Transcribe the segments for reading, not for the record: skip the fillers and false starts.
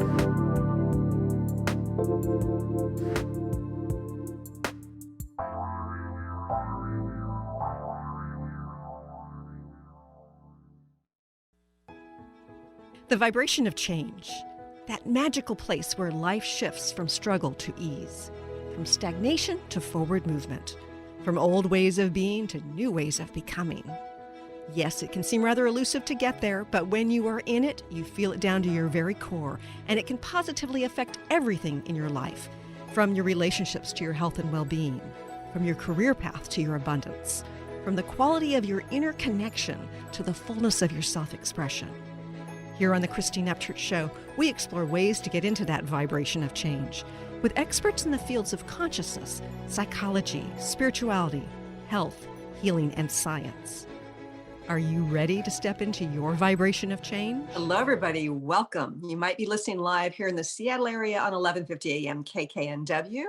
The vibration of change, that magical place where life shifts from struggle to ease, from stagnation to forward movement, from old ways of being to new ways of becoming. Yes, it can seem rather elusive to get there, but when you are in it, you feel it down to your very core, and it can positively affect everything in your life, from your relationships to your health and well-being, from your career path to your abundance, from the quality of your inner connection to the fullness of your self-expression. Here on the Christine Upchurch Show, we explore ways to get into that vibration of change with experts in the fields of consciousness, psychology, spirituality, health, healing, and science. Are you ready to step into your vibration of change? Hello, everybody. Welcome. You might be listening live here in the Seattle area on 1150 AM KKNW,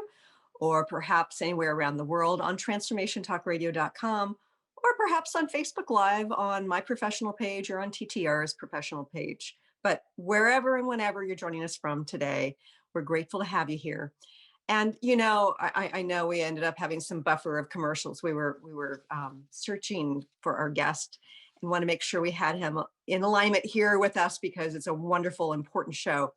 or perhaps anywhere around the world on transformationtalkradio.com, or perhaps on Facebook Live on my professional page or on TTR's professional page. But wherever and whenever you're joining us from today, we're grateful to have you here. And, you know, I know we ended up having some buffer of commercials. We were searching for our guest and want to make sure we had him in alignment here with us because it's a wonderful, important show.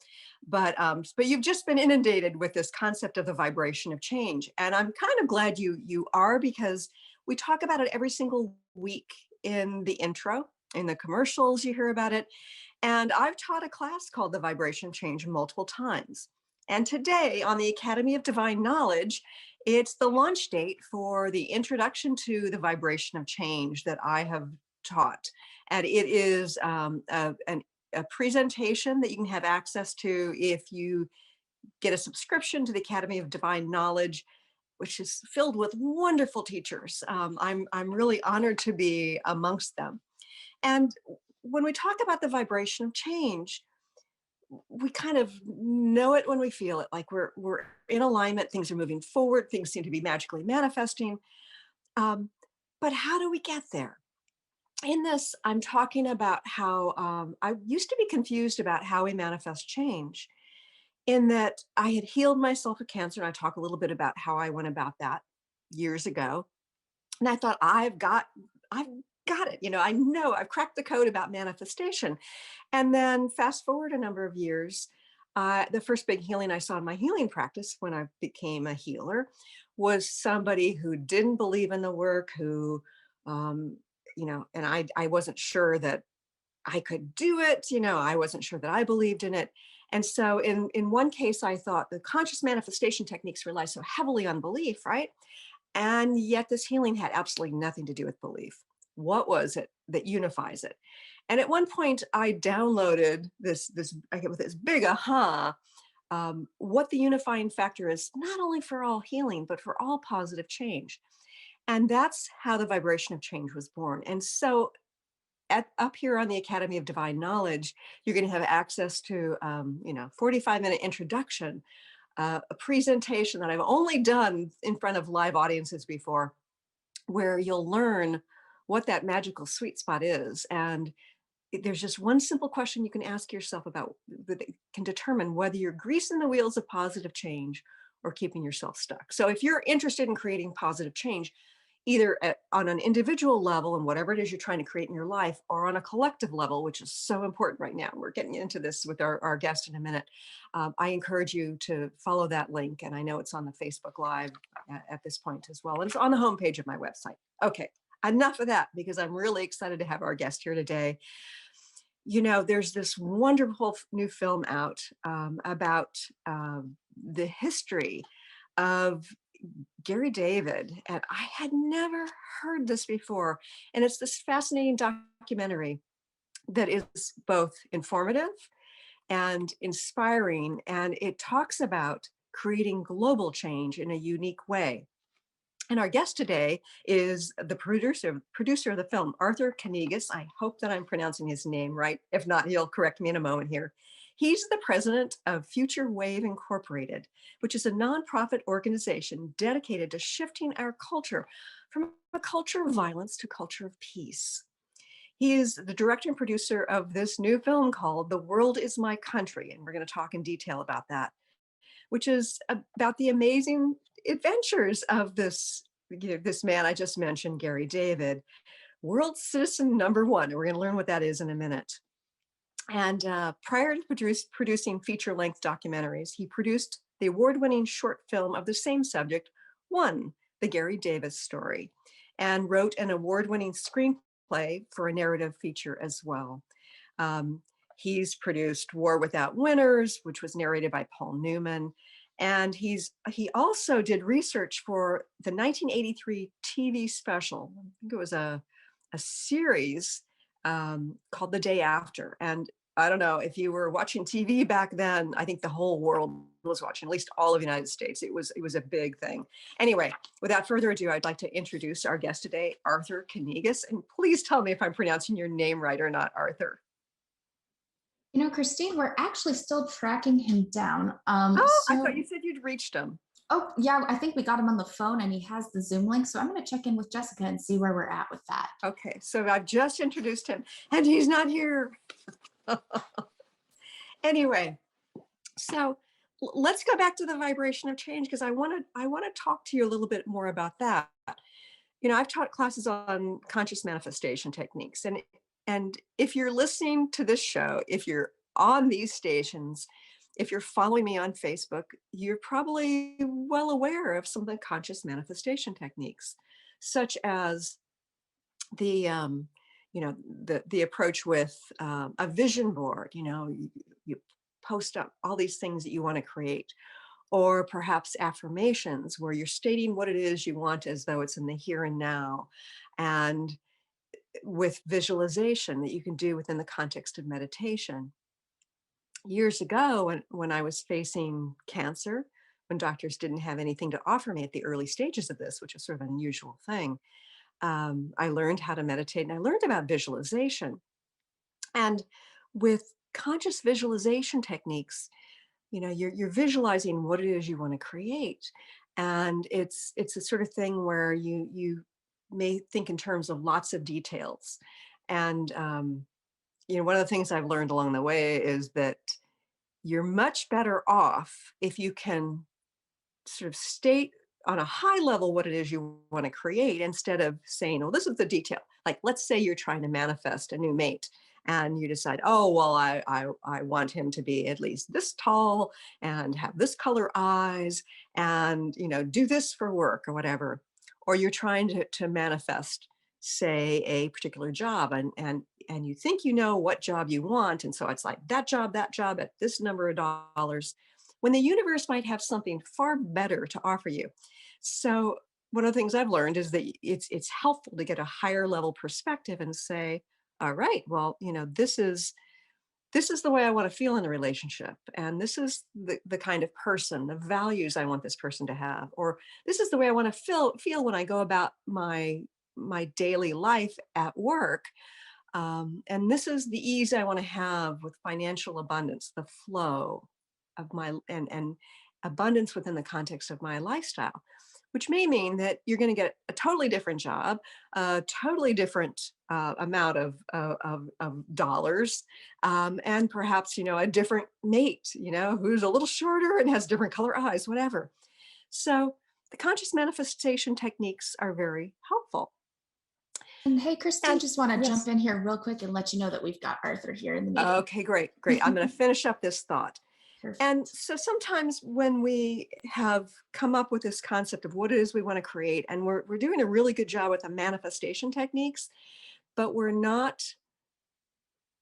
But you've just been inundated with this concept of the vibration of change. And I'm kind of glad you are, because we talk about it every single week in the intro, in the commercials, you hear about it. And I've taught a class called The Vibration of Change multiple times. And today on the Academy of Divine Knowledge, it's the launch date for the introduction to the vibration of change that I have taught. And it is a presentation that you can have access to if you get a subscription to the Academy of Divine Knowledge, which is filled with wonderful teachers. I'm really honored to be amongst them. And when we talk about the vibration of change, we kind of know it when we feel it, like we're in alignment, things are moving forward, things seem to be magically manifesting. But how do we get there? In this, I'm talking about how I used to be confused about how we manifest change, in that I had healed myself of cancer. And I talk a little bit about how I went about that years ago. And I thought, I've got it. You know I've cracked the code about manifestation. And then fast forward a number of years, the first big healing I saw in my healing practice when I became a healer was somebody who didn't believe in the work, who, and I wasn't sure that I could do it. I wasn't sure that I believed in it. And so in one case, I thought the conscious manifestation techniques rely so heavily on belief, right? And yet this healing had absolutely nothing to do with belief. What was it that unifies it? And at one point I downloaded I get with this big aha, what the unifying factor is, not only for all healing, but for all positive change. And that's how the vibration of change was born. And so up here on the Academy of Divine Knowledge, you're going to have access to, 45-minute introduction, a presentation that I've only done in front of live audiences before, where you'll learn what that magical sweet spot is. And there's just one simple question you can ask yourself about that can determine whether you're greasing the wheels of positive change or keeping yourself stuck. So if you're interested in creating positive change, either on an individual level and whatever it is you're trying to create in your life, or on a collective level, which is so important right now. We're getting into this with our guest in a minute. I encourage you to follow that link. And I know it's on the Facebook Live at this point as well. And it's on the homepage of my website. Okay, enough of that, because I'm really excited to have our guest here today. There's this wonderful new film out about the history of Garry David, and I had never heard this before. And it's this fascinating documentary that is both informative and inspiring, and it talks about creating global change in a unique way. And our guest today is the producer of the film, Arthur Kanegis. I hope that I'm pronouncing his name right. If not, he'll correct me in a moment here. He's the president of Future Wave Incorporated, which is a nonprofit organization dedicated to shifting our culture from a culture of violence to a culture of peace. He is the director and producer of this new film called The World Is My Country. And we're going to talk in detail about that, which is about the amazing adventures of this man I just mentioned, Garry David, world citizen number one. And we're going to learn what that is in a minute. And prior to producing feature-length documentaries, he produced the award-winning short film of the same subject, One, the Garry Davis story, and wrote an award-winning screenplay for a narrative feature as well. He's produced War Without Winners, which was narrated by Paul Newman. And he also did research for the 1983 TV special. I think it was a series called The Day After. And I don't know if you were watching TV back then, I think the whole world was watching, at least all of the United States. It was a big thing. Anyway, without further ado, I'd like to introduce our guest today, Arthur Kanegis. And please tell me if I'm pronouncing your name right or not, Arthur. Christine, we're actually still tracking him down. I thought you said you'd reached him. Oh, yeah, I think we got him on the phone and he has the Zoom link. So I'm going to check in with Jessica and see where we're at with that. Okay, so I've just introduced him and he's not here. Anyway, so let's go back to the vibration of change, because I want to talk to you a little bit more about that. I've taught classes on conscious manifestation techniques, and if you're listening to this show, if you're on these stations, if you're following me on Facebook, you're probably well aware of some of the conscious manifestation techniques, such as the approach with a vision board. You post up all these things that you want to create, or perhaps affirmations where you're stating what it is you want as though it's in the here and now, and with visualization that you can do within the context of meditation. Years ago, when I was facing cancer, when doctors didn't have anything to offer me at the early stages of this, which was sort of an unusual thing, I learned how to meditate, and I learned about visualization. And with conscious visualization techniques, you're visualizing what it is you want to create. And it's a sort of thing where you may think in terms of lots of details. And, one of the things I've learned along the way is that you're much better off if you can sort of state on a high level what it is you want to create, instead of saying, oh, this is the detail. Like, let's say you're trying to manifest a new mate and you decide, oh, well, I want him to be at least this tall and have this color eyes and, do this for work or whatever. Or you're trying to manifest, say, a particular job, and you think you know what job you want. And so it's like that job at this number of dollars, when the universe might have something far better to offer you. So one of the things I've learned is that it's helpful to get a higher level perspective and say, all right, well, this is the way I want to feel in the relationship. And this is the kind of person, the values I want this person to have. Or this is the way I want to feel when I go about my daily life at work. And this is the ease I want to have with financial abundance, the flow of and abundance within the context of my lifestyle, which may mean that you're going to get a totally different job, a totally different amount of dollars, and perhaps, a different mate, who's a little shorter and has different color eyes, whatever. So the conscious manifestation techniques are very helpful. And hey, Christine, just want to yes. jump in here real quick and let you know that we've got Arthur here in the meeting. Okay, great. I'm going to finish up this thought. Perfect. And so sometimes when we have come up with this concept of what it is we want to create, and we're doing a really good job with the manifestation techniques, but we're not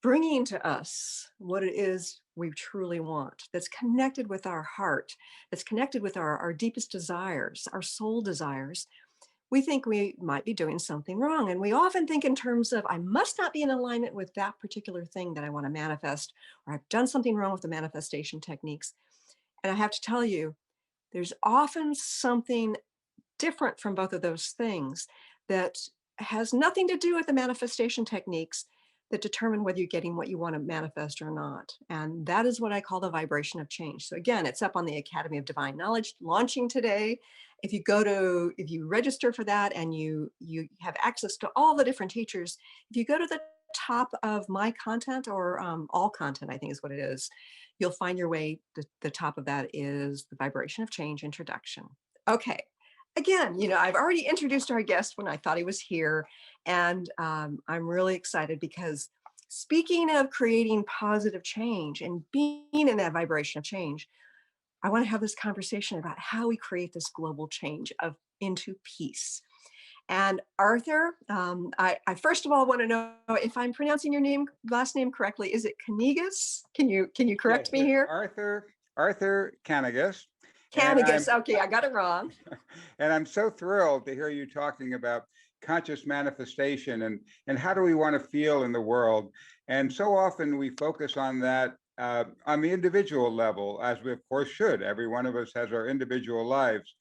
bringing to us what it is we truly want, that's connected with our heart, that's connected with our deepest desires, our soul desires, we think we might be doing something wrong. And we often think in terms of, I must not be in alignment with that particular thing that I want to manifest, or I've done something wrong with the manifestation techniques. And I have to tell you, there's often something different from both of those things that has nothing to do with the manifestation techniques that determine whether you're getting what you want to manifest or not. And that is what I call the vibration of change. So again, it's up on the Academy of Divine Knowledge, launching today. If you register for that and you have access to all the different teachers, if you go to the top of my content or all content, I think is what it is, you'll find your way, the top of that is the Vibration of Change introduction. Okay. Again, I've already introduced our guest when I thought he was here, and I'm really excited because speaking of creating positive change and being in that vibration of change, I want to have this conversation about how we create this global change into peace. And Arthur, I first of all want to know if I'm pronouncing your last name correctly. Is it Kanegis? Can you correct Yes, me it's here? Kanegis, and Kanegis. Okay, I got it wrong. and I'm so thrilled to hear you talking about conscious manifestation and how do we want to feel in the world. And so often we focus on that on the individual level, as we of course should. Every one of us has our individual lives.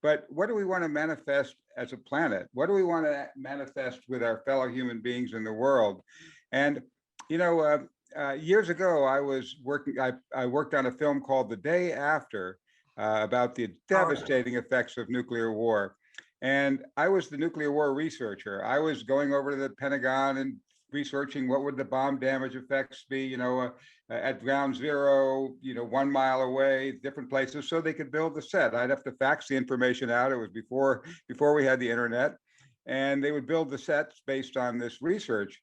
But what do we want to manifest as a planet? What do we want to manifest with our fellow human beings in the world? And years ago, I was working. I worked on a film called The Day After about the devastating effects of nuclear war. And I was the nuclear war researcher. I was going over to the Pentagon and researching what would the bomb damage effects be, at ground zero, 1 mile away, different places, so they could build the set. I'd have to fax the information out. It was before we had the internet, and they would build the sets based on this research.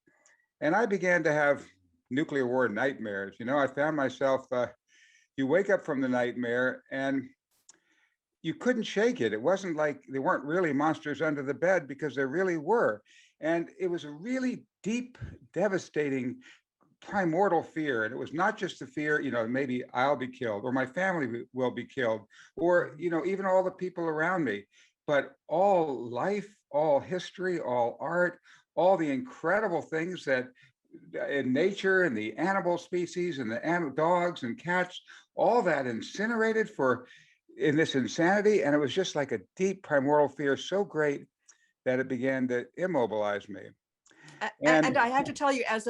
And I began to have nuclear war nightmares. I found myself, you wake up from the nightmare and you couldn't shake it. It wasn't like there weren't really monsters under the bed, because there really were. And it was a really deep, devastating, primordial fear. And it was not just the fear, maybe I'll be killed or my family will be killed, or, even all the people around me, but all life, all history, all art, all the incredible things that in nature and the animal species and the dogs and cats, all that incinerated in this insanity. And it was just like a deep primordial fear, so great that it began to immobilize me. And I have to tell you, as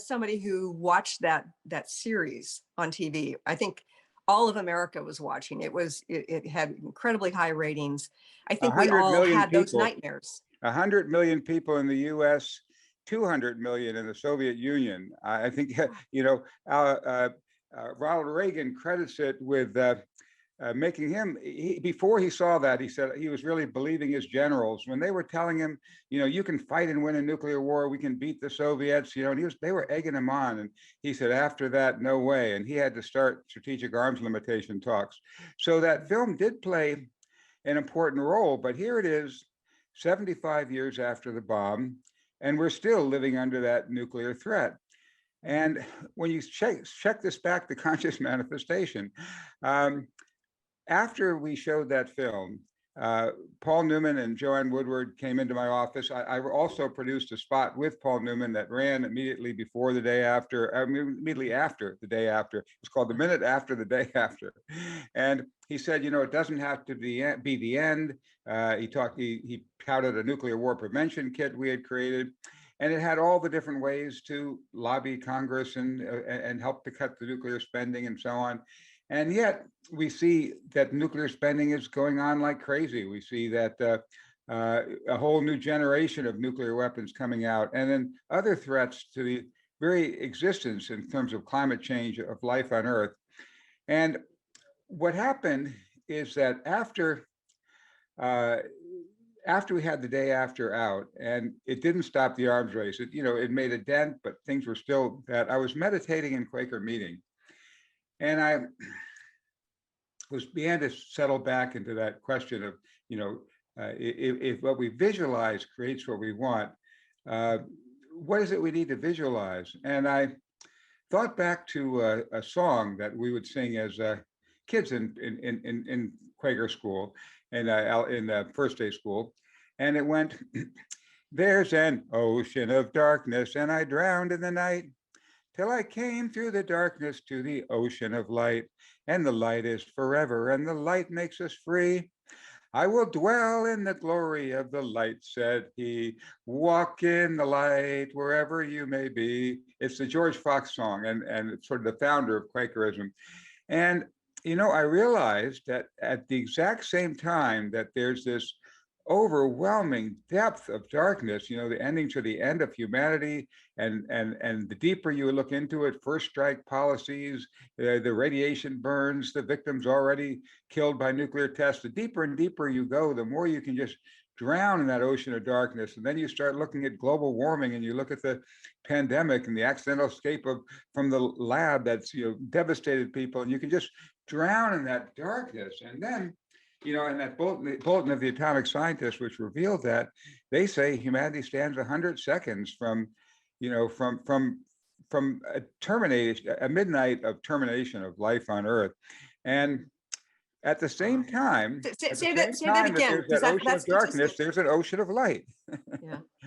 somebody who watched that series on TV, I think all of America was watching. It had incredibly high ratings. I think we all had those nightmares. 100 million people in the U.S., 200 million in the Soviet Union. I think, Ronald Reagan credits it with making him, before he saw that, he said he was really believing his generals when they were telling him, you can fight and win a nuclear war, we can beat the Soviets, and they were egging him on. And he said, after that, no way. And he had to start strategic arms limitation talks. So that film did play an important role, but here it is, 75 years after the bomb, and we're still living under that nuclear threat. And when you check this back to conscious manifestation, after we showed that film, Paul Newman and Joanne Woodward came into my office. I also produced a spot with Paul Newman that ran immediately before the day after, immediately after the day after. It's called The Minute After the Day After. And he said, it doesn't have to be the end. He touted a nuclear war prevention kit we had created. And it had all the different ways to lobby Congress and help to cut the nuclear spending and so on. And yet we see that nuclear spending is going on like crazy. We see that a whole new generation of nuclear weapons coming out, and then other threats to the very existence in terms of climate change of life on Earth. And what happened is that after we had the day after out, and it didn't stop the arms race, it made a dent, but things were still bad. I was meditating in Quaker meeting, and I began to settle back into that question of, if what we visualize creates what we want, what is it we need to visualize? And I thought back to a song that we would sing as kids in Quaker school and in first day school, and it went, "There's an ocean of darkness, and I drowned in the night, till I came through the darkness to the ocean of light. And the light is forever, and the light makes us free. I will dwell in the glory of the light," said he. "Walk in the light wherever you may be." It's the George Fox song, and it's sort of the founder of Quakerism. And, I realized that at the exact same time that there's this overwhelming depth of darkness, the ending to the end of humanity. And the deeper you look into it, first strike policies, the radiation burns, the victims already killed by nuclear tests, the deeper and deeper you go, the more you can just drown in that ocean of darkness. And then you start looking at global warming, and you look at the pandemic and the accidental escape from the lab that's devastated people, and you can just drown in that darkness. And then in that bulletin of the atomic scientists, which revealed that, they say humanity stands 100 seconds from a midnight of termination of life on Earth. And at the same time, say that again, there's that ocean of darkness, there's an ocean of light.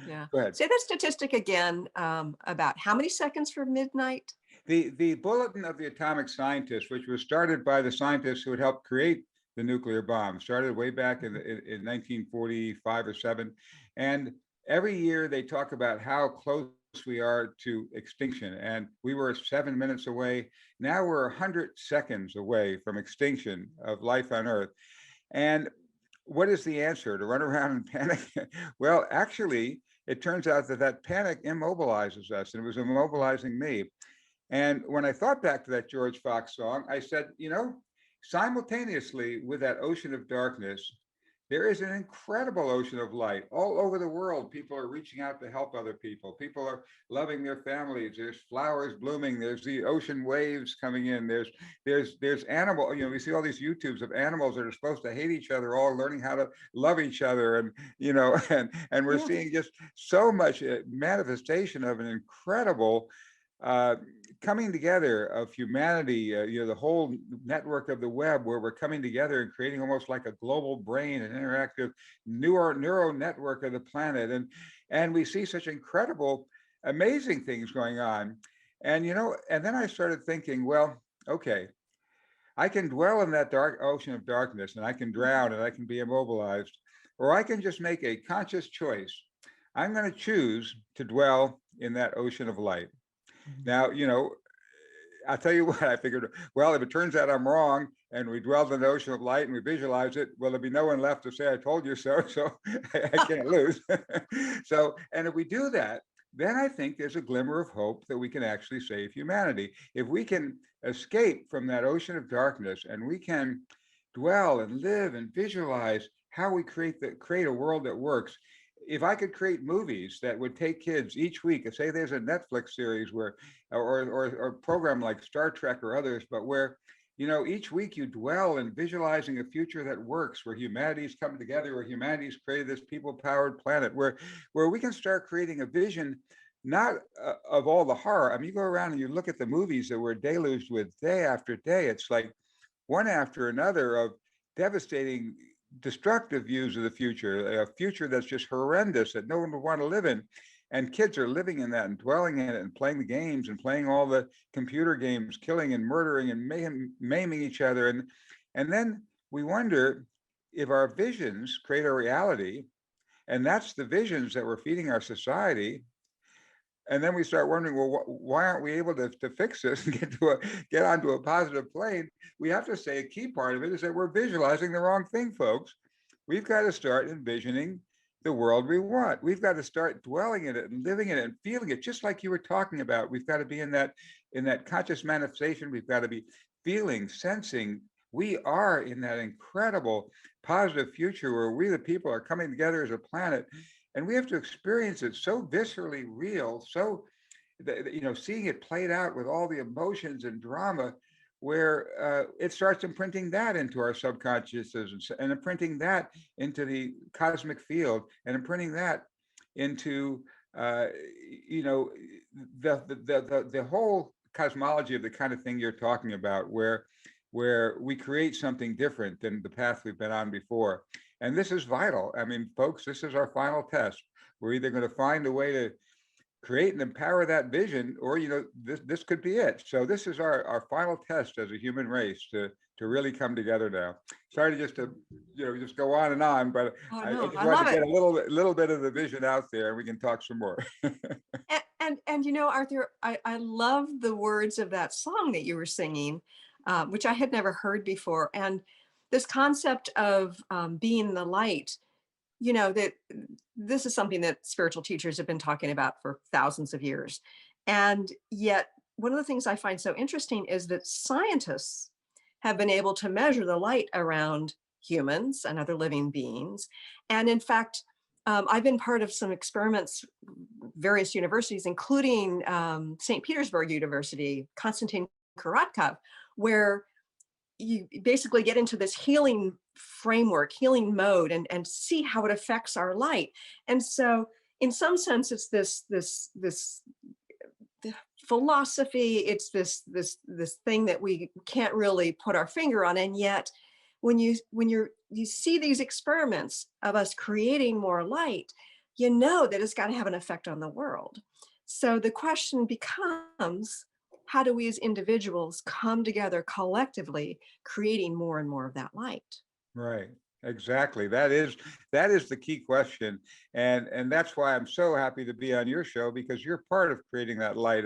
Yeah. Go ahead. Say that statistic again, about how many seconds from midnight? The bulletin of the atomic scientists, which was started by the scientists who had helped create the nuclear bomb, started way back in 1945 or 7. And every year they talk about how close we are to extinction. And we were 7 minutes away. Now we're 100 seconds away from extinction of life on Earth. And what is the answer? To run around and panic? Well, actually, it turns out that panic immobilizes us, and it was immobilizing me. And when I thought back to that George Fox song, I said, simultaneously with that ocean of darkness, there is an incredible ocean of light. All over the world, people are reaching out to help other people. People are loving their families. There's flowers blooming. There's the ocean waves coming in. There's animal. We see all these YouTubes of animals that are supposed to hate each other, all learning how to love each other. And and we're seeing just so much manifestation of an incredible coming together of humanity, the whole network of the web, where we're coming together and creating almost like a global brain, an interactive neural network of the planet. And we see such incredible, amazing things going on. And, and then I started thinking, well, okay, I can dwell in that dark ocean of darkness, and I can drown, and I can be immobilized, or I can just make a conscious choice. I'm going to choose to dwell in that ocean of light. Now, I'll tell you what, I figured, well, if it turns out I'm wrong and we dwell in the ocean of light and we visualize it, well, there'll be no one left to say I told you so, so I can't lose. So, and if we do that, then I think there's a glimmer of hope that we can actually save humanity. If we can escape from that ocean of darkness and we can dwell and live and visualize how we create a world that works. If I could create movies that would take kids each week, say there's a Netflix series or a program like Star Trek or others, but where, each week you dwell in visualizing a future that works, where humanity's come together, where humanity's created this people-powered planet, where we can start creating a vision, not of all the horror. I mean, you go around and you look at the movies that we're deluged with day after day. It's like one after another of devastating, destructive views of the future, a future that's just horrendous, that no one would want to live in. And kids are living in that and dwelling in it and playing the games and playing all the computer games, killing and murdering and maiming each other. And then we wonder if our visions create a reality, and that's the visions that we're feeding our society. And then we start wondering, well, why aren't we able to fix this and get onto a positive plane? We have to say a key part of it is that we're visualizing the wrong thing, folks. We've got to start envisioning the world we want. We've got to start dwelling in it and living in it and feeling it, just like you were talking about. We've got to be in that conscious manifestation. We've got to be feeling, sensing. We are in that incredible positive future where we, the people, are coming together as a planet. And we have to experience it so viscerally real, so, seeing it played out with all the emotions and drama, where it starts imprinting that into our subconsciouses and imprinting that into the cosmic field and imprinting that into, the whole cosmology of the kind of thing you're talking about, where we create something different than the path we've been on before. And this is vital. I mean, folks, this is our final test. We're either going to find a way to create and empower that vision, or, this could be it. So this is our final test as a human race to really come together now. Sorry to just go on and on, but I just wanted to get a little bit of the vision out there, and we can talk some more. and Arthur, I love the words of that song that you were singing, which I had never heard before. And this concept of being the light, that this is something that spiritual teachers have been talking about for thousands of years. And yet, one of the things I find so interesting is that scientists have been able to measure the light around humans and other living beings. And in fact, I've been part of some experiments, various universities, including St. Petersburg University, Konstantin Korotkov, where you basically get into this healing framework, healing mode, and see how it affects our light. And so in some sense, it's this philosophy, it's this thing that we can't really put our finger on. And yet when you see these experiments of us creating more light, you know that it's got to have an effect on the world. So the question becomes, how do we as individuals come together collectively, creating more and more of that light? Right. Exactly. That is the key question. And that's why I'm so happy to be on your show, because you're part of creating that light.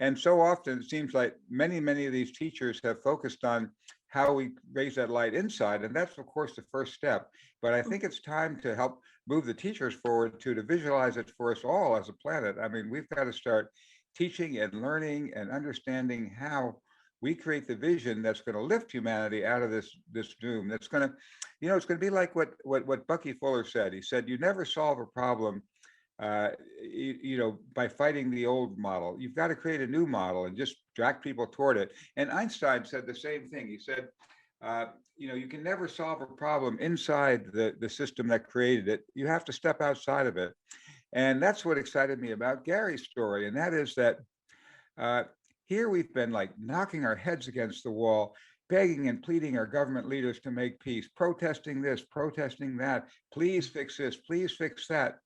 And so often it seems like many of these teachers have focused on how we raise that light inside. And that's, of course, the first step. But I think it's time to help move the teachers forward to visualize it for us all as a planet. I mean, we've got to start teaching and learning and understanding how we create the vision that's going to lift humanity out of this doom. That's going to, it's going to be like what Bucky Fuller said. He said, you never solve a problem by fighting the old model. You've got to create a new model and just drag people toward it. And Einstein said the same thing. He said, you can never solve a problem inside the system that created it. You have to step outside of it. And that's what excited me about Garry's story. And that is that here we've been like knocking our heads against the wall, begging and pleading our government leaders to make peace, protesting this, protesting that, please fix this, please fix that.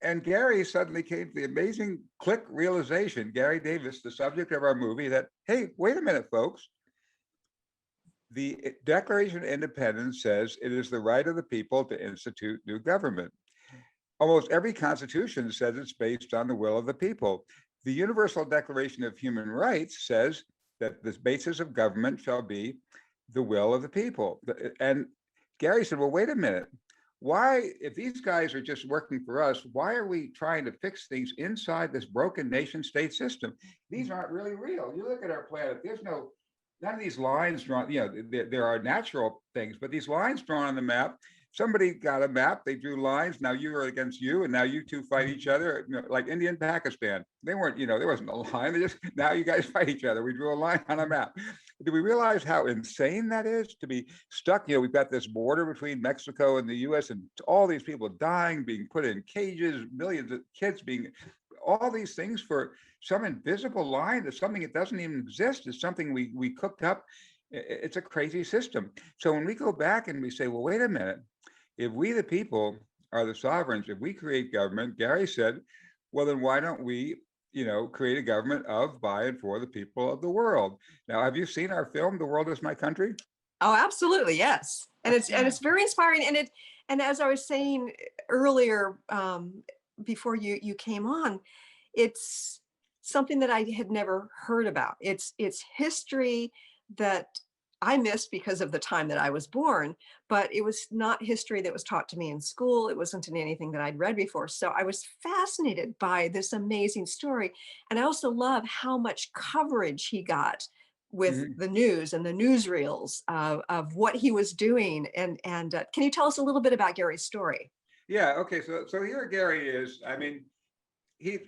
And Garry suddenly came to the amazing click realization, Garry David, the subject of our movie, that, hey, wait a minute, folks. The Declaration of Independence says it is the right of the people to institute new government. Almost every constitution says it's based on the will of the people. The Universal Declaration of Human Rights says that the basis of government shall be the will of the people. And Garry said, well, wait a minute. Why, if these guys are just working for us, why are we trying to fix things inside this broken nation state system? These aren't really real. You look at our planet, there's none of these lines drawn, there are natural things, but these lines drawn on the map, somebody got a map, they drew lines, now you are against you, and now you two fight each other, like India and Pakistan. They weren't, there wasn't a line, they just, now you guys fight each other. We drew a line on a map. Do we realize how insane that is to be stuck? We've got this border between Mexico and the US, and all these people dying, being put in cages, millions of kids being, all these things for some invisible line, that's something that doesn't even exist, is something we cooked up. It's a crazy system. So when we go back and we say, well, wait a minute, if we, the people, are the sovereigns, if we create government, Garry said, well, then why don't we, create a government of, by, and for the people of the world? Now, have you seen our film, The World Is My Country? Oh, absolutely, yes. And it's very inspiring. And as I was saying earlier, before you came on, it's something that I had never heard about. It's history that I missed because of the time that I was born, but it was not history that was taught to me in school. It wasn't in anything that I'd read before. So I was fascinated by this amazing story. And I also love how much coverage he got with the news and the newsreels of what he was doing. And can you tell us a little bit about Garry's story? Yeah. Okay. So here Garry is. I mean, he's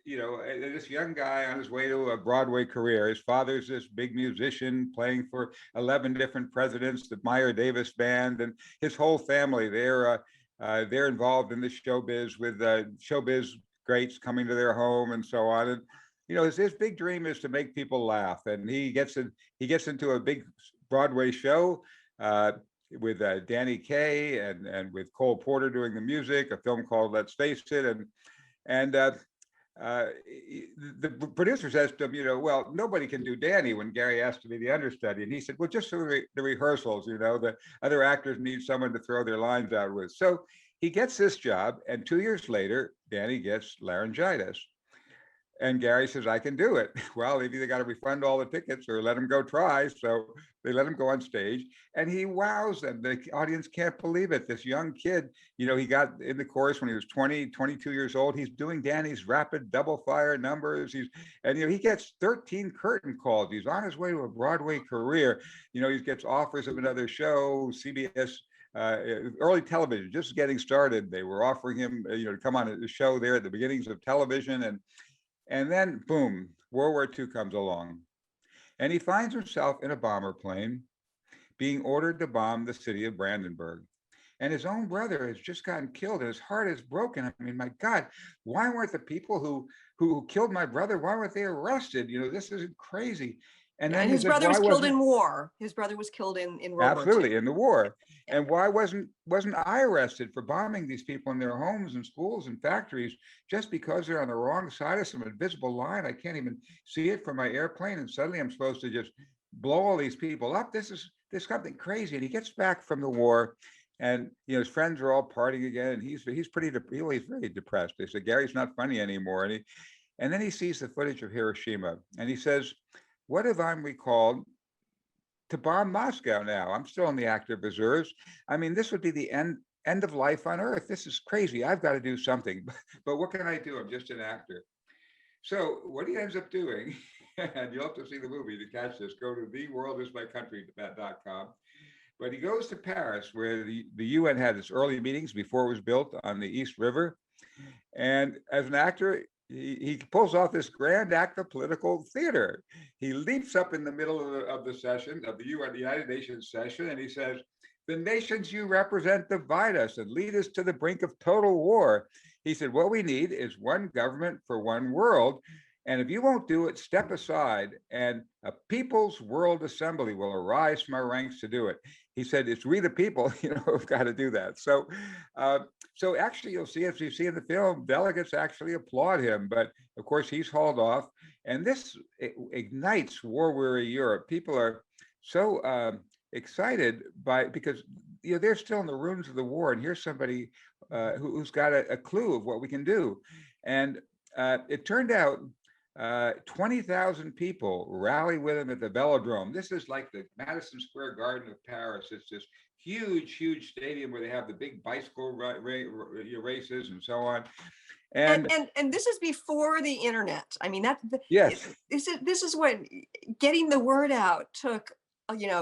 this young guy on his way to a Broadway career. His father's this big musician playing for 11 different presidents, the Meyer Davis Band, and his whole family. They're involved in the showbiz with showbiz greats coming to their home and so on. And his big dream is to make people laugh, and he gets into a big Broadway show with Danny Kaye and with Cole Porter doing the music, a film called Let's Face It, and the producer says to him, well, nobody can do Danny, when Garry asked to be the understudy. And he said, well, just for the rehearsals, the other actors need someone to throw their lines out with. So he gets this job, and 2 years later, Danny gets laryngitis. And Garry says, I can do it. Well, they've either got to refund all the tickets or let him go try. So they let him go on stage and he wows them. The audience can't believe it. This young kid, he got in the chorus when he was 20, 22 years old. He's doing Danny's rapid double fire numbers. And he gets 13 curtain calls. He's on his way to a Broadway career. He gets offers of another show, CBS, early television, just getting started. They were offering him, to come on a show there at the beginnings of television. And then, boom, World War II comes along. And he finds himself in a bomber plane being ordered to bomb the city of Brandenburg. And his own brother has just gotten killed and his heart is broken. I mean, my God, why weren't the people who killed my brother, why weren't they arrested? This isn't crazy. And Yeah, then and his he's like, brother was why killed wasn't in war. His brother was killed in World War absolutely II. in the war? And why wasn't I arrested for bombing these people in their homes and schools and factories just because they're on the wrong side of some invisible line? I can't even see it from my airplane, and suddenly I'm supposed to just blow all these people up. This is something crazy. And he gets back from the war, and his friends are all partying again, and he's he's very depressed. They said, Gary's not funny anymore, and then he sees the footage of Hiroshima, and he says, what if I'm recalled to bomb Moscow now? I'm still in the active reserves. I mean, this would be the end of life on Earth. This is crazy. I've got to do something. But what can I do? I'm just an actor. So what he ends up doing, and you'll have to see the movie to catch this, go to theworldismycountry.com. But he goes to Paris, where the UN had its early meetings before it was built on the East River. And as an actor, he pulls off this grand act of political theater. He leaps up in the middle of the session of the United Nations session, and he says, the nations you represent divide us and lead us to the brink of total war. He said, what we need is one government for one world. And if you won't do it, step aside, and a People's World Assembly will arise from our ranks to do it. He said, it's we the people, who've got to do that. So actually, you'll see, as you see in the film, delegates actually applaud him. But of course, he's hauled off. And this ignites war-weary Europe. People are so excited because they're still in the ruins of the war. And here's somebody who's got a clue of what we can do. And it turned out 20,000 people rally with him at the Velodrome. This is like the Madison Square Garden of Paris. It's this huge stadium where they have the big bicycle races and so on. And this is before the internet. I mean, yes, this is what getting the word out took.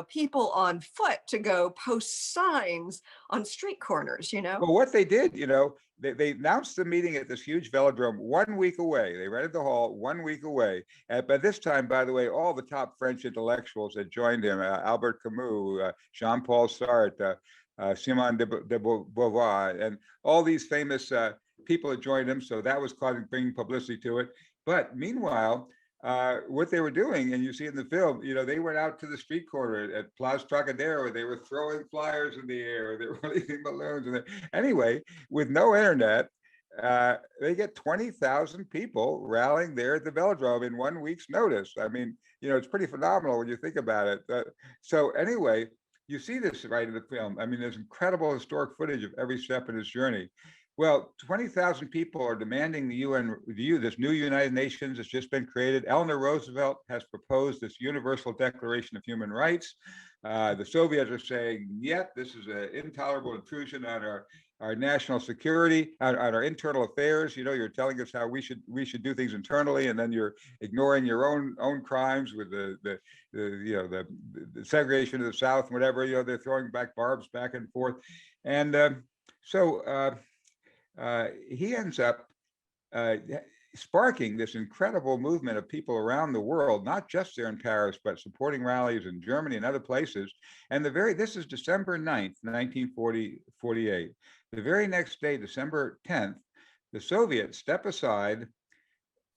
People on foot to go post signs on street corners. Well, what they did, they announced the meeting at this huge velodrome 1 week away. They rented the hall 1 week away. And by this time, by the way, all the top French intellectuals had joined him: Albert Camus, Jean-Paul Sartre, Simone de Beauvoir, and all these famous people had joined him. So that was bringing publicity to it. But meanwhile, what they were doing, and you see in the film, they went out to the street corner at Place Trocadero. They were throwing flyers in the air. They were releasing balloons. Anyway, with no internet, they get 20,000 people rallying there at the Velodrome in 1 week's notice. I mean, it's pretty phenomenal when you think about it. So anyway, you see this right in the film. I mean, there's incredible historic footage of every step in his journey. Well, 20,000 people are demanding the UN, this new United Nations has just been created. Eleanor Roosevelt has proposed this Universal Declaration of Human Rights. The Soviets are saying, yep, this is an intolerable intrusion on our national security, on our internal affairs. You're telling us how we should do things internally, and then you're ignoring your own crimes with the segregation of the South and whatever. They're throwing back barbs back and forth, and he ends up sparking this incredible movement of people around the world, not just there in Paris, but supporting rallies in Germany and other places. And this is December 9th, 1948. The very next day, December 10th, the Soviets step aside,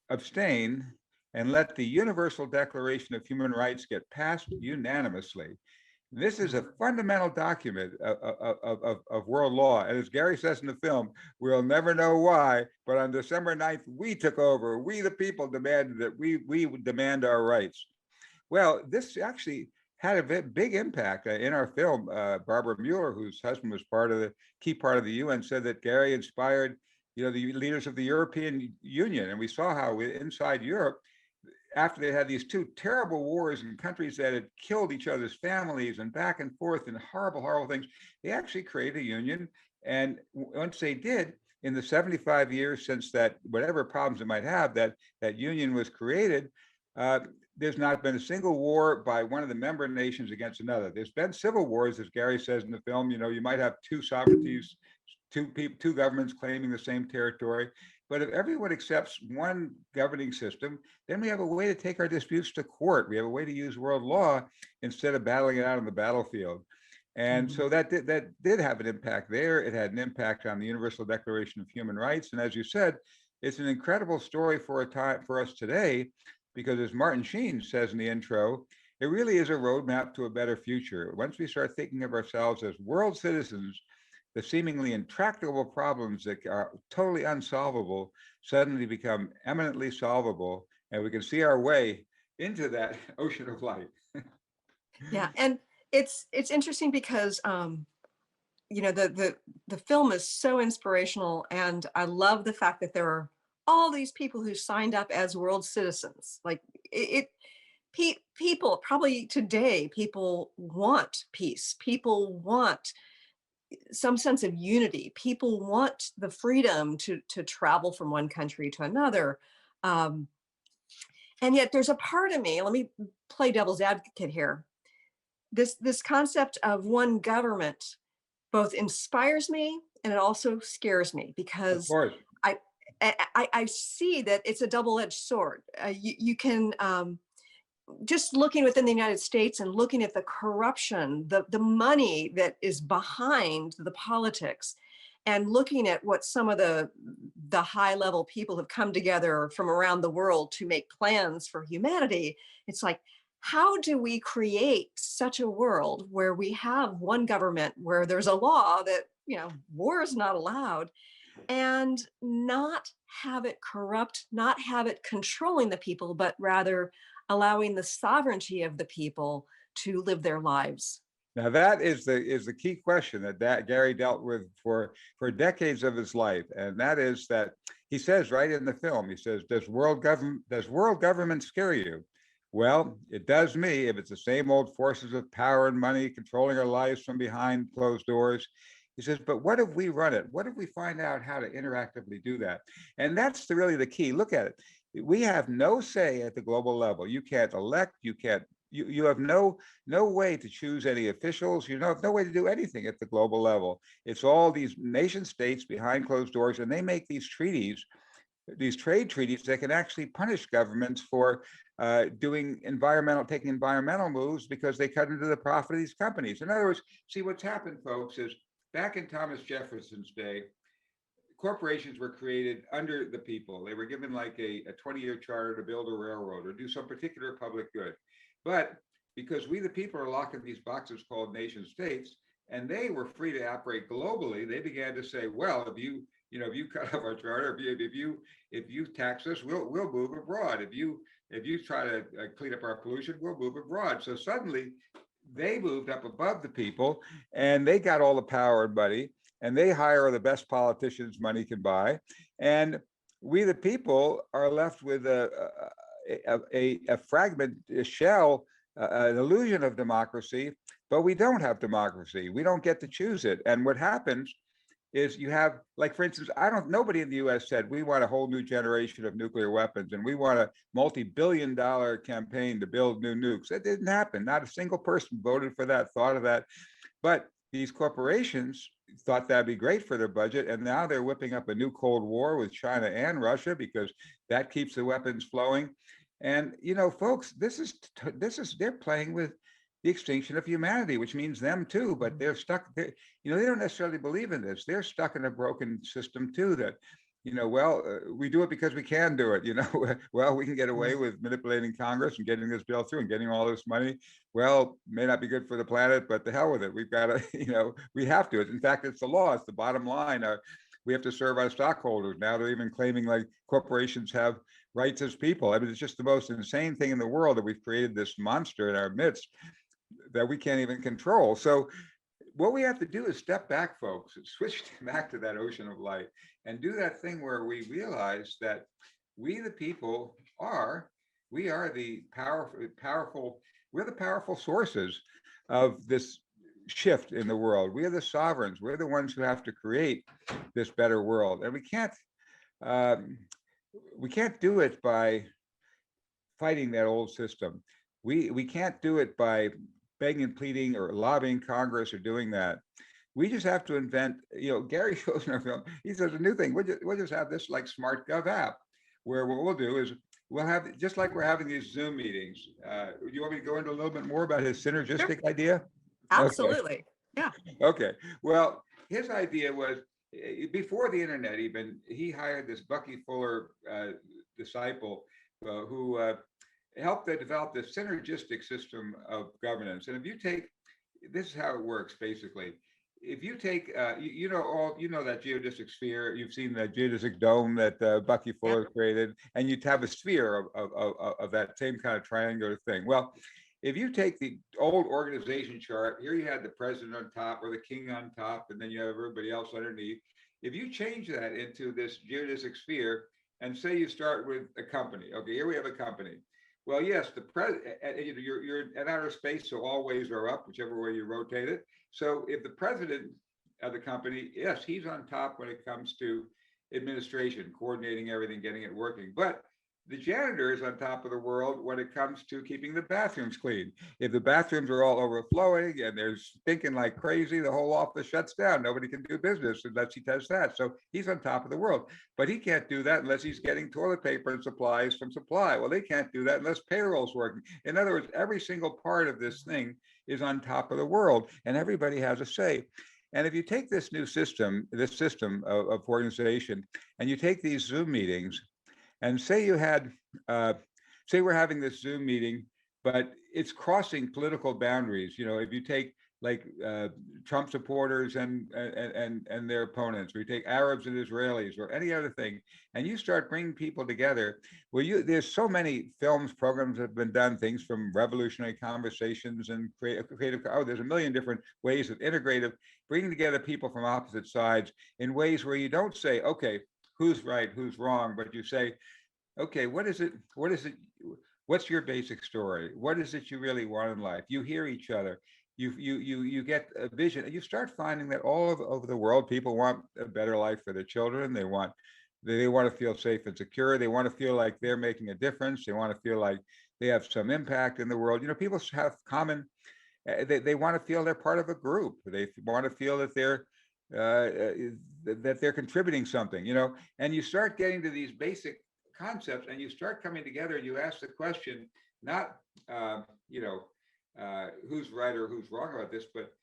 abstain, and let the Universal Declaration of Human Rights get passed unanimously. This is a fundamental document of world law. And as Garry says in the film, we'll never know why, but on December 9th, we took over. We, the people, demanded that we would demand our rights. Well, this actually had a big impact in our film. Barbara Mueller, whose husband was key part of the UN, said that Garry inspired the leaders of the European Union, and we saw how inside Europe, after they had these two terrible wars in countries that had killed each other's families and back and forth and horrible, horrible things, they actually created a union. And once they did, in the 75 years since that, whatever problems it might have, that union was created, there's not been a single war by one of the member nations against another. There's been civil wars, as Garry says in the film. You might have two sovereignties, two governments claiming the same territory. But if everyone accepts one governing system, then we have a way to take our disputes to court. We have a way to use world law instead of battling it out on the battlefield. And so that did have an impact there. It had an impact on the Universal Declaration of Human Rights. And as you said, it's an incredible story for us today, because as Martin Sheen says in the intro, it really is a roadmap to a better future. Once we start thinking of ourselves as world citizens, the seemingly intractable problems that are totally unsolvable suddenly become eminently solvable, and we can see our way into that ocean of light. Yeah, and it's interesting because the film is so inspirational, and I love the fact that there are all these people who signed up as world citizens. Like people probably today, people want peace. People want some sense of unity. People want the freedom to travel from one country to another. And yet there's a part of me, let me play devil's advocate here. This concept of one government both inspires me and it also scares me, because I see that it's a double-edged sword. You can just looking within the United States and looking at the corruption, the money that is behind the politics, and looking at what some of the high-level people have come together from around the world to make plans for humanity. It's like, how do we create such a world where we have one government, where there's a law that, war is not allowed, and not have it corrupt, not have it controlling the people, but rather allowing the sovereignty of the people to live their lives? Now that is the key question that Garry dealt with for decades of his life, and that is that he says right in the film, he says, does world government scare you? Well, it does me, if it's the same old forces of power and money controlling our lives from behind closed doors. He says, but what if we run it? What if we find out how to interactively do that? And that's really the key. Look at it. We have no say at the global level. You can't elect, you have no way to choose any officials. You have no way to do anything at the global level. It's all these nation states behind closed doors, and they make these treaties, these trade treaties that can actually punish governments for taking environmental moves because they cut into the profit of these companies. In other words, see, what's happened, folks, is back in Thomas Jefferson's day, corporations were created under the people. They were given like a 20-year charter to build a railroad or do some particular public good. But because we, the people, are locked in these boxes called nation states, and they were free to operate globally, they began to say, well, if you cut off our charter, if you tax us, we'll move abroad. If you try to clean up our pollution, we'll move abroad. So suddenly they moved up above the people, and they got all the power and money, and they hire the best politicians money can buy. And we, the people, are left with a fragment, a shell, an illusion of democracy, but we don't have democracy. We don't get to choose it. And what happens is you have, like, for instance, nobody in the US said, we want a whole new generation of nuclear weapons and we want a multi-billion-dollar campaign to build new nukes. That didn't happen. Not a single person voted for that, thought of that. But these corporations thought that'd be great for their budget. And now they're whipping up a new Cold War with China and Russia because that keeps the weapons flowing. And, folks, they're playing with the extinction of humanity, which means them too, but they're stuck. They don't necessarily believe in this. They're stuck in a broken system too that, we do it because we can do it, well, we can get away with manipulating Congress and getting this bill through and getting all this money. Well, may not be good for the planet, but the hell with it. We've got to, we have to. In fact, it's the law. It's the bottom line. We have to serve our stockholders. Now they're even claiming like corporations have rights as people. I mean, it's just the most insane thing in the world that we've created this monster in our midst that we can't even control. So what we have to do is step back, folks, and switch back to that ocean of light and do that thing where we realize that we, the people, we are the powerful, we're the powerful sources of this shift in the world. We are the sovereigns. We're the ones who have to create this better world. And um, we can't do it by fighting that old system. We can't do it by begging and pleading or lobbying Congress or doing that. We just have to invent, Gary shows in our film, he says a new thing. We'll just have this like smart gov app where what we'll do is we'll have, just like we're having these Zoom meetings. Do you want me to go into a little bit more about his synergistic idea? Absolutely. Okay. Okay. Well, his idea was before the internet even, he hired this Bucky Fuller disciple who helped to develop this synergistic system of governance. And if you take, this is how it works basically. If you take, you know that geodesic sphere, you've seen the geodesic dome that Bucky Fuller created, and you'd have a sphere of that same kind of triangular thing. Well, if you take the old organization chart, here you had the president on top or the king on top, and then you have everybody else underneath. If you change that into this geodesic sphere, and say you start with a company, okay, here we have a company. Well, yes, you're in outer space, so all ways are up, whichever way you rotate it. So if the president of the company, yes, he's on top when it comes to administration, coordinating everything, getting it working. But the janitor is on top of the world when it comes to keeping the bathrooms clean. If the bathrooms are all overflowing and they're stinking like crazy, the whole office shuts down. Nobody can do business unless he does that. So he's on top of the world. But he can't do that unless he's getting toilet paper and supplies from supply. Well, they can't do that unless payroll's working. In other words, every single part of this thing is on top of the world, and everybody has a say. And if you take this new system, this system of organization, and you take these Zoom meetings, and say you had, say we're having this Zoom meeting, but it's crossing political boundaries. If you take like Trump supporters and their opponents, or you take Arabs and Israelis, or any other thing, and you start bringing people together. Well, there's so many films, programs that have been done, things from revolutionary conversations and creative. Oh, there's a million different ways of integrative, bringing together people from opposite sides in ways where you don't say, okay, who's right, who's wrong, but you say, okay, what is it? What's your basic story? What is it you really want in life? You hear each other. You get a vision, and you start finding that all over the world, people want a better life for their children. They want to feel safe and secure. They want to feel like they're making a difference. They want to feel like they have some impact in the world. People have common. They want to feel they're part of a group. They want to feel that they're contributing something. And you start getting to these basic concepts, and you start coming together, and you ask the question, not who's right or who's wrong about this, but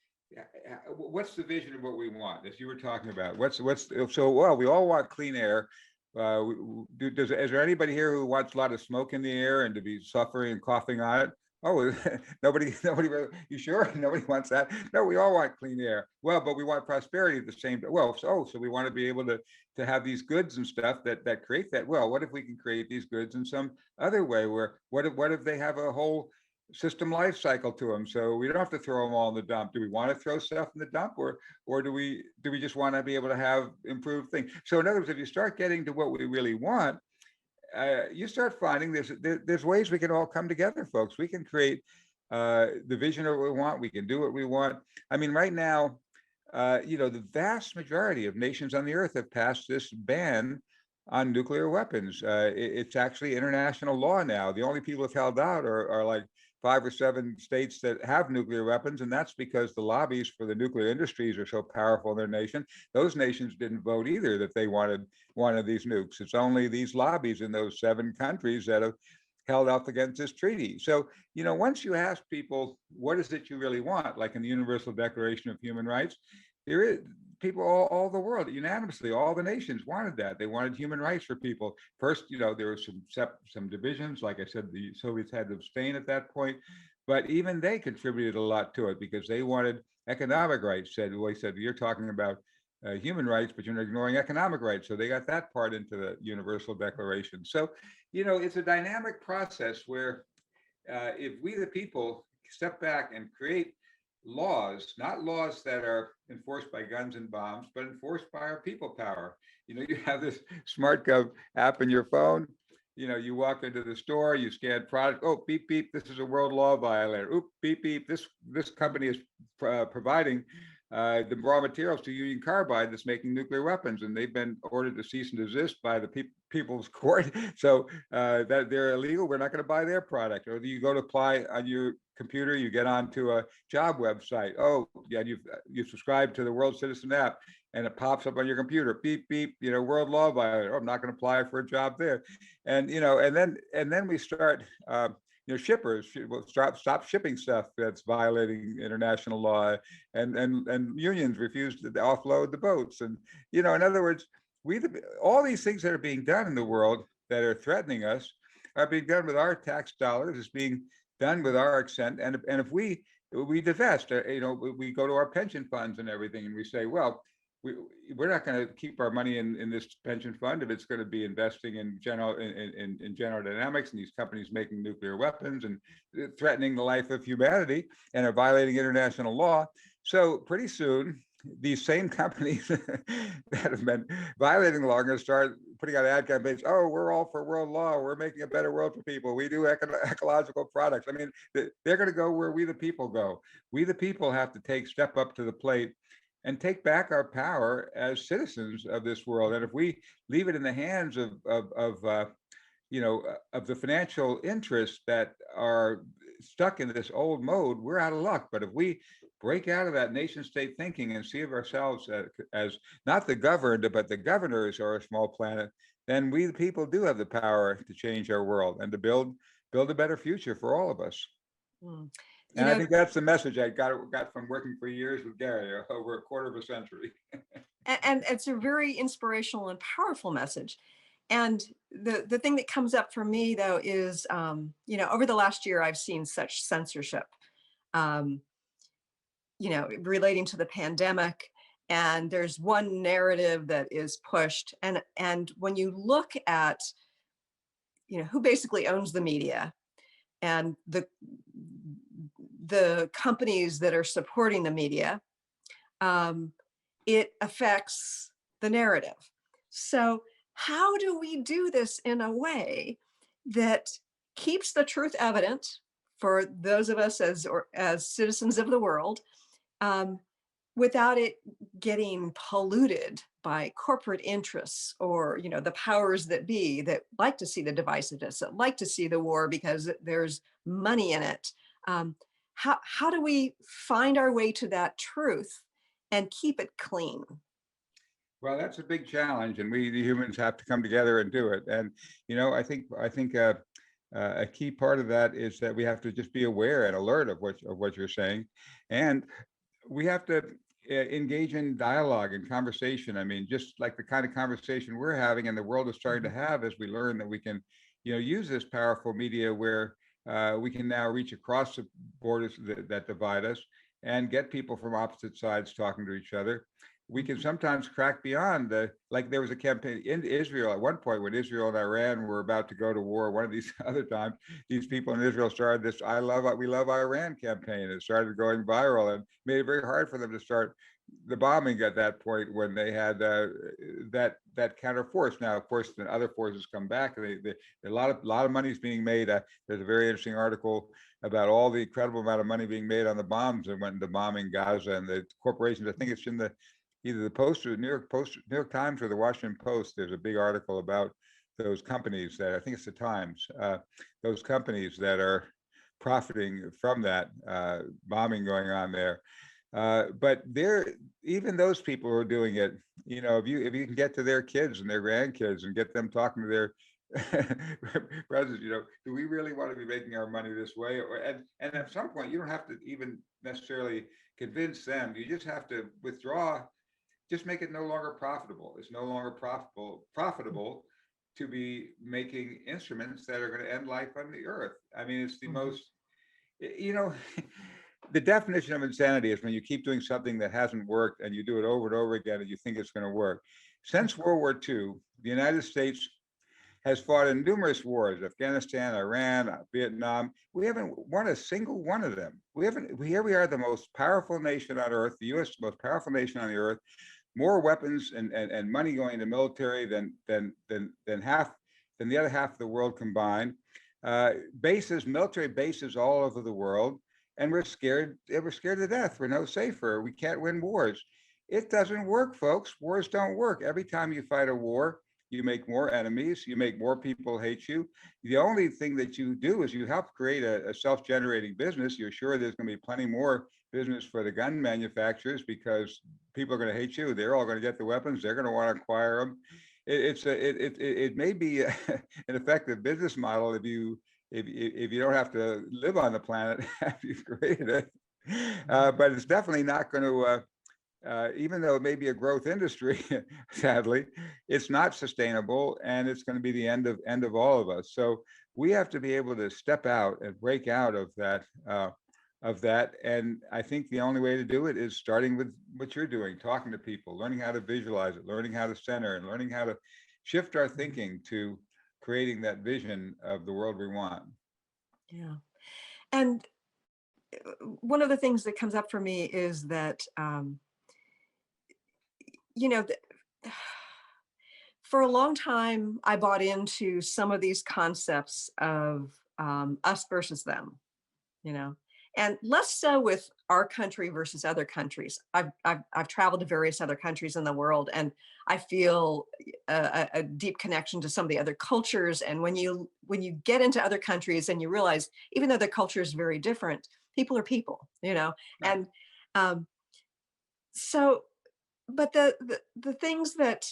what's the vision of what we want, as you were talking about? Well, we all want clean air. Is there anybody here who wants a lot of smoke in the air and to be suffering and coughing on it? Oh, nobody, you sure? Nobody wants that. No, we all want clean air. Well, but we want prosperity at the same time. Well, so we want to be able to have these goods and stuff that create that. Well, what if we can create these goods in some other way, where what if they have a whole system life cycle to them, so we don't have to throw them all in the dump? Do we want to throw stuff in the dump, or do we just want to be able to have improved things? So in other words, if you start getting to what we really want, you start finding there's ways we can all come together, folks. We can create the vision of what we want. We can do what we want. I mean, right now, the vast majority of nations on the earth have passed this ban on nuclear weapons. It's actually international law now. The only people who've held out are like 5 or 7 states that have nuclear weapons, and that's because the lobbies for the nuclear industries are so powerful in their nation. Those nations didn't vote either that they wanted one of these nukes. It's only these lobbies in those 7 countries that have held up against this treaty. So, once you ask people, what is it you really want, like in the Universal Declaration of Human Rights, there is people all the world unanimously, all the nations wanted that. They wanted human rights for people. First, there were some divisions. Like I said, the Soviets had to abstain at that point, but even they contributed a lot to it because they wanted economic rights. They said, you're talking about human rights, but you're ignoring economic rights. So they got that part into the Universal Declaration. So, it's a dynamic process where if we, the people, step back and create laws, not laws that are enforced by guns and bombs, but enforced by our people power. You have this SmartGov app in your phone. You walk into the store, you scan product. Oh, beep beep! This is a world law violator. Oop, beep beep! This company is providing the raw materials to Union Carbide that's making nuclear weapons, and they've been ordered to cease and desist by the People's Court. So that they're illegal. We're not going to buy their product. Or you go to apply on your computer, you get onto a job website. Oh, yeah, you subscribe to the World Citizen app, and it pops up on your computer. Beep beep. World law violator. Oh, I'm not going to apply for a job there. And then we start. Shippers will stop shipping stuff that's violating international law, and unions refuse to offload the boats. And in other words, all these things that are being done in the world that are threatening us are being done with our tax dollars. It's being done with our consent. And if we divest, we go to our pension funds and everything, and we say, well, we're not going to keep our money in this pension fund if it's going to be investing in General Dynamics and these companies making nuclear weapons and threatening the life of humanity and are violating international law. So pretty soon, these same companies that have been violating the law are going to start putting out ad campaigns. Oh, we're all for world law. We're making a better world for people. We do ecological products. I mean, they're going to go where we the people go. We the people have to step up to the plate and take back our power as citizens of this world. And if we leave it in the hands of the financial interests that are stuck in this old mode, we're out of luck. But if we break out of that nation state thinking and see of ourselves as not the governed, but the governors are a small planet, then we the people do have the power to change our world and to build a better future for all of us. Mm. And I think that's the message I got from working for years with Garry, over a quarter of a century. And it's a very inspirational and powerful message. And the thing that comes up for me, though, is, over the last year, I've seen such censorship, relating to the pandemic. And there's one narrative that is pushed. And when you look at, who basically owns the media and the companies that are supporting the media, it affects the narrative. So how do we do this in a way that keeps the truth evident for those of us as citizens of the world, without it getting polluted by corporate interests or the powers that be that like to see the divisiveness, that like to see the war because there's money in it? How do we find our way to that truth and keep it clean? Well, that's a big challenge, and we the humans have to come together and do it. And I think a key part of that is that we have to just be aware and alert of what you're saying, and we have to engage in dialogue and conversation. I mean, just like the kind of conversation we're having and the world is starting to have as we learn that we can, use this powerful media where we can now reach across the borders that divide us and get people from opposite sides talking to each other. We can sometimes crack beyond like there was a campaign in Israel at one point when Israel and Iran were about to go to war. One of these other times, these people in Israel started this we love Iran campaign. It started going viral and made it very hard for them to start the bombing at that point when they had that counter force. Now, of course, the other forces come back. A lot of money is being made. There's a very interesting article about all the incredible amount of money being made on the bombs that went into bombing Gaza, and the corporations. I think it's in either the Post or the New York Times or the Washington Post. There's a big article about those companies that I think it's the Times. Those companies that are profiting from that bombing going on there. But even those people who are doing it, if you can get to their kids and their grandkids and get them talking to their brothers, do we really want to be making our money this way? And at some point, you don't have to even necessarily convince them. You just have to withdraw. Just make it no longer profitable. It's no longer profitable to be making instruments that are going to end life on the earth. I mean, it's the most, the definition of insanity is when you keep doing something that hasn't worked and you do it over and over again and you think it's going to work. Since World War II, the United States has fought in numerous wars, Afghanistan, Iran, Vietnam. We haven't won a single one of them. Here we are, the most powerful nation on earth, the US, most powerful nation on the earth, more weapons and money going to military than the other half of the world combined. Military bases all over the world, and we're scared to death. We're no safer. We can't win wars. It doesn't work, folks. Wars don't work. Every time you fight a war, you make more enemies, you make more people hate you. The only thing that you do is you help create a self-generating business. You're sure there's going to be plenty more business for the gun manufacturers because people are going to hate you. They're all going to get the weapons. They're going to want to acquire them. It may be an effective business model if you don't have to live on the planet after you've created it. But it's definitely not going to. Even though it may be a growth industry, sadly, it's not sustainable, and it's going to be the end of all of us. So we have to be able to step out and break out of that. And I think the only way to do it is starting with what you're doing, talking to people, learning how to visualize it, learning how to center, and learning how to shift our thinking to creating that vision of the world we want. Yeah. And one of the things that comes up for me is that, for a long time, I bought into some of these concepts of us versus them, and less so with our country versus other countries. I've traveled to various other countries in the world, and I feel a deep connection to some of the other cultures. And when you get into other countries and you realize, even though the culture is very different, people are people, and so. But the things that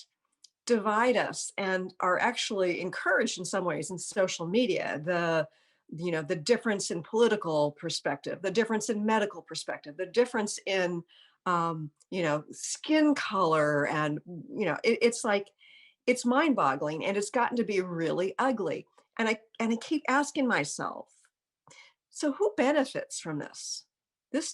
divide us and are actually encouraged in some ways in social media, the difference in political perspective, the difference in medical perspective, the difference in skin color, and it's like, it's mind-boggling, and it's gotten to be really ugly. And I keep asking myself, so who benefits from this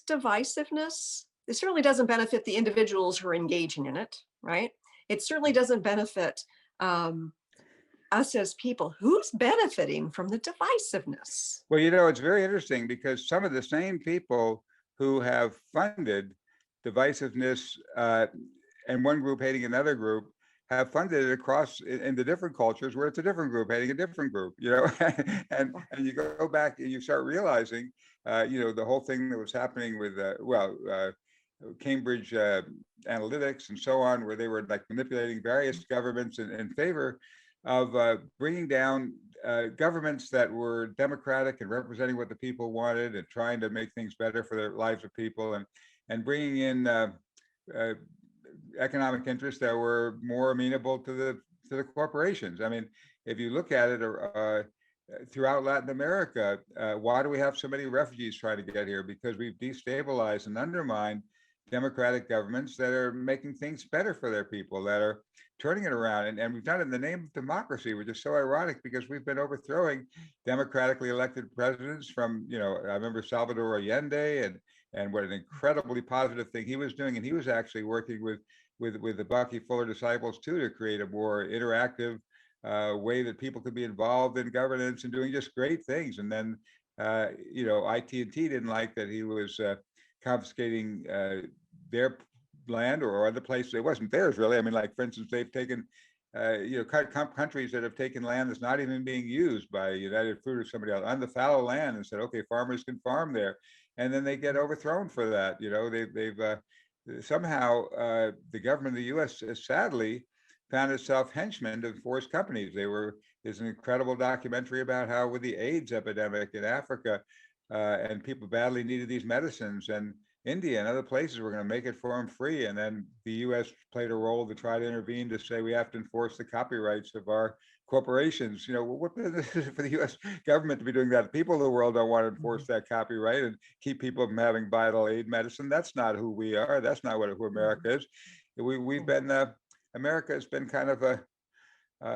divisiveness? It certainly doesn't benefit the individuals who are engaging in it, right? It certainly doesn't benefit us as people. Who's benefiting from the divisiveness? Well, it's very interesting because some of the same people who have funded divisiveness and one group hating another group have funded it across in the different cultures where it's a different group hating a different group, and you go back and you start realizing, the whole thing that was happening with, Cambridge Analytics and so on, where they were like manipulating various governments in favor of bringing down governments that were democratic and representing what the people wanted and trying to make things better for the lives of people, and bringing in economic interests that were more amenable to the corporations. I mean, if you look at it throughout Latin America, why do we have so many refugees trying to get here? Because we've destabilized and undermined democratic governments that are making things better for their people, that are turning it around. And we've done it in the name of democracy, which is so ironic because we've been overthrowing democratically elected presidents from, I remember Salvador Allende and what an incredibly positive thing he was doing. And he was actually working with the Bucky Fuller disciples too, to create a more interactive way that people could be involved in governance and doing just great things. And then, IT&T didn't like that he was confiscating their land or other places. It wasn't theirs really. I mean, like for instance, they've taken, countries that have taken land that's not even being used by United Fruit or somebody else on the fallow land and said, okay, farmers can farm there, and then they get overthrown for that. They've somehow the government of the U.S. has sadly found itself henchmen to force companies. There's an incredible documentary about how with the AIDS epidemic in Africa, and people badly needed these medicines, and India and other places were going to make it for them free. And then the U.S. played a role to try to intervene to say we have to enforce the copyrights of our corporations. What business is it for the U.S. government to be doing that? The people of the world don't want to enforce that copyright and keep people from having vital aid medicine. That's not who we are. That's not who America is. We've been America has been kind of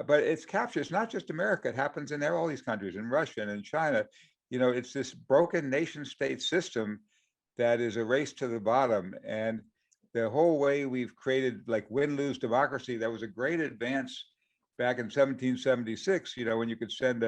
but it's captured. It's not just America. It happens in all these countries, in Russia and in China. It's this broken nation state system that is a race to the bottom. And the whole way we've created like win-lose democracy, that was a great advance back in 1776, when you could send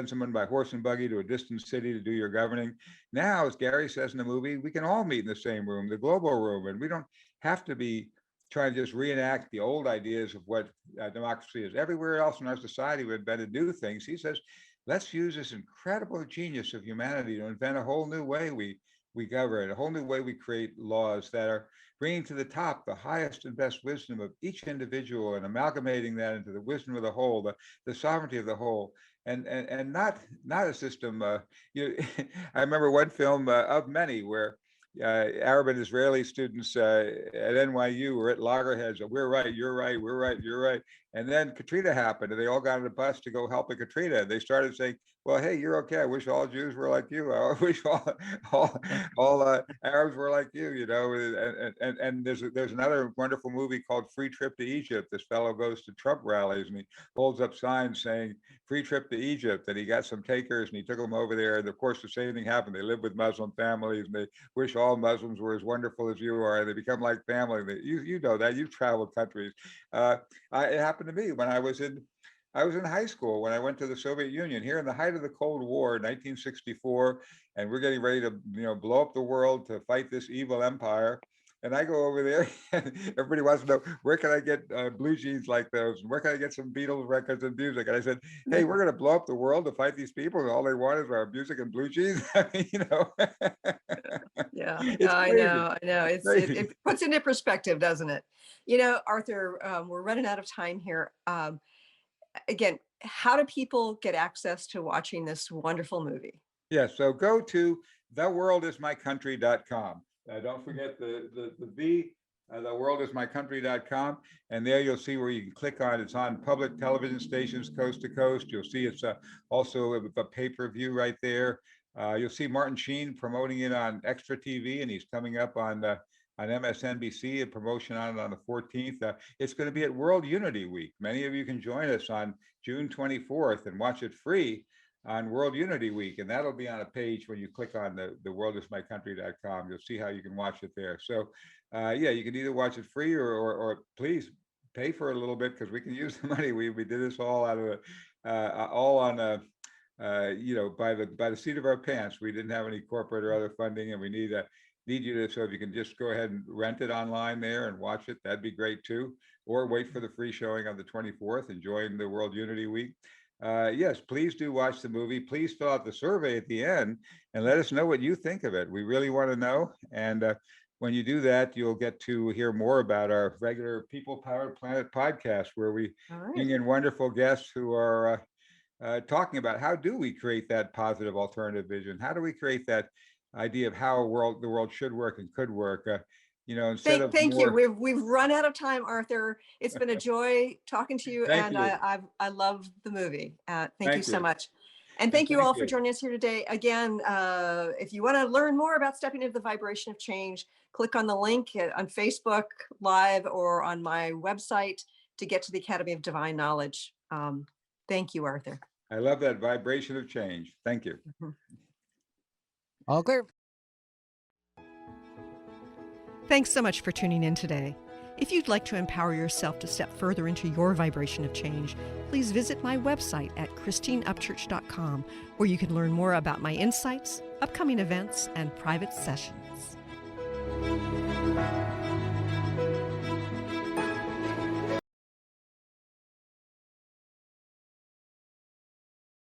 someone by horse and buggy to a distant city to do your governing. Now, as Garry says in the movie, we can all meet in the same room, the global room, and we don't have to be trying to just reenact the old ideas of what democracy is. Everywhere else in our society, we've invented new things. He says, let's use this incredible genius of humanity to invent a whole new way we govern, a whole new way we create laws that are bringing to the top the highest and best wisdom of each individual and amalgamating that into the wisdom of the whole, the sovereignty of the whole. And not a system. I remember one film of many where Arab and Israeli students at NYU were at loggerheads. We're right, you're right, we're right, you're right. And then Katrina happened, and they all got on the bus to go help Katrina. They started saying, "Well, hey, you're okay. I wish all Jews were like you. I wish all Arabs were like you." And there's another wonderful movie called Free Trip to Egypt. This fellow goes to Trump rallies and he holds up signs saying "Free Trip to Egypt," and he got some takers and he took them over there. And of course, the same thing happened. They live with Muslim families and they wish all Muslims were as wonderful as you are. They become like family. You know that. You've traveled countries. It happened to me when I was in high school, when I went to the Soviet Union here in the height of the Cold War, 1964, and we're getting ready to blow up the world to fight this evil empire. And I go over there and everybody wants to know, where can I get blue jeans like those? And where can I get some Beatles records and music? And I said, hey, we're going to blow up the world to fight these people. And all they want is our music and blue jeans. I mean, Yeah, It's I crazy. know. It's It crazy. puts into perspective, doesn't it? Arthur, we're running out of time here. Again, how do people get access to watching this wonderful movie? Yeah, so go to theworldismycountry.com. Don't forget the V, theworldismycountry.com. And there you'll see where you can click on. It's on public television stations coast to coast. You'll see it's also a pay-per-view right there. You'll see Martin Sheen promoting it on Extra TV, and he's coming up on MSNBC, a promotion on it on the 14th. It's going to be at World Unity Week. Many of you can join us on June 24th and watch it free on World Unity Week, and that'll be on a page when you click on the worldismycountry.com. You'll see how you can watch it there. So yeah, you can either watch it free or please pay for it a little bit, because we can use the money. We did this all out of all on by the seat of our pants. We didn't have any corporate or other funding, and we need you to, so if you can just go ahead and rent it online there and watch it, that'd be great too. Or wait for the free showing on the 24th and join the World Unity Week. Yes, please do watch the movie. Please fill out the survey at the end and let us know what you think of it. We really want to know. And when you do that, you'll get to hear more about our regular People Powered Planet podcast, where we bring in wonderful guests who are talking about how do we create that positive alternative vision? How do we create that idea of how the world should work and could work? Thank you. We've run out of time, Arthur. It's been a joy talking to you, Thank and you. I love the movie. Thank you so you. much. And thank you all for joining us here today. Again, if you want to learn more about stepping into the vibration of change, click on the link on Facebook Live or on my website to get to the Academy of Divine Knowledge. Thank you, Arthur. I love that vibration of change. Thank you. All clear. Thanks so much for tuning in today. If you'd like to empower yourself to step further into your vibration of change, please visit my website at christineupchurch.com, where you can learn more about my insights, upcoming events, and private sessions.